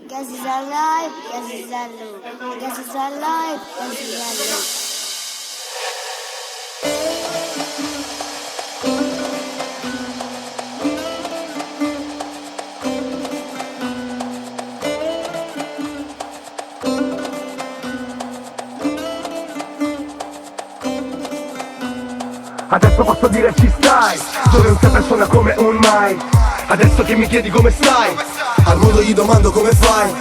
Gas is alive, gas is alive, gas is alive, gas is alive. Adesso posso dire ci stai, dove un sempre suona come un mai. Adesso che mi chiedi come stai, al mondo gli domando come fai.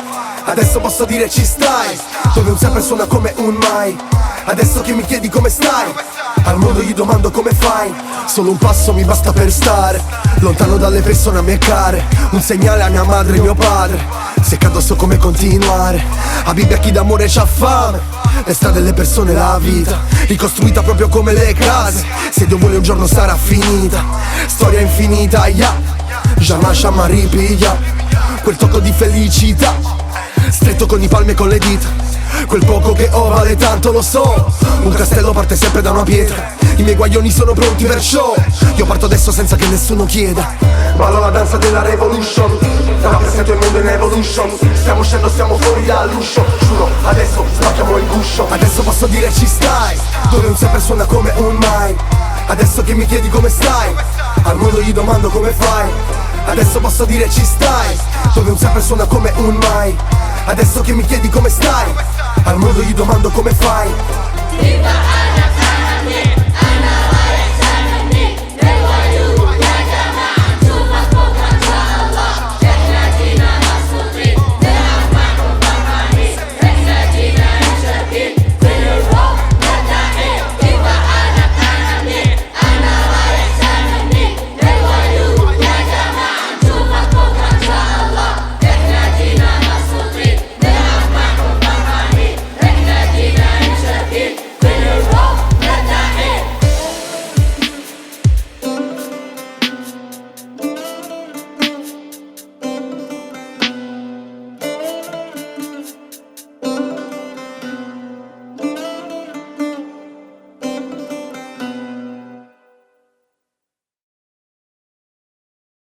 Adesso posso dire ci stai, dove un sempre suona come un mai. Adesso che mi chiedi come stai, al mondo gli domando come fai. Solo un passo mi basta per stare lontano dalle persone a me care. Un segnale a mia madre e mio padre, se cado so come continuare. A Bibbia chi d'amore c'ha fame, le strade, le persone, la vita ricostruita proprio come le case. Se Dio vuole un giorno sarà finita, storia infinita, yeah. Jamais, jamais ripiglia quel tocco di felicità, stretto con i palmi e con le dita. Quel poco che ho vale tanto, lo so. Un castello parte sempre da una pietra, i miei guaglioni sono pronti perciò io parto adesso senza che nessuno chieda. Ballo la danza della revolution, rappresento il mondo in evolution. Stiamo uscendo, stiamo fuori dall'uscio, giuro, adesso spacchiamo il guscio. Adesso posso dire ci stai, dove un sempre suona come un mai. Adesso che mi chiedi come stai, al mondo gli domando come fai. Adesso posso dire ci stai, dove un sempre suona come un mai. Adesso che mi chiedi come stai, al mondo gli domando come fai. Viva Anna Kanye!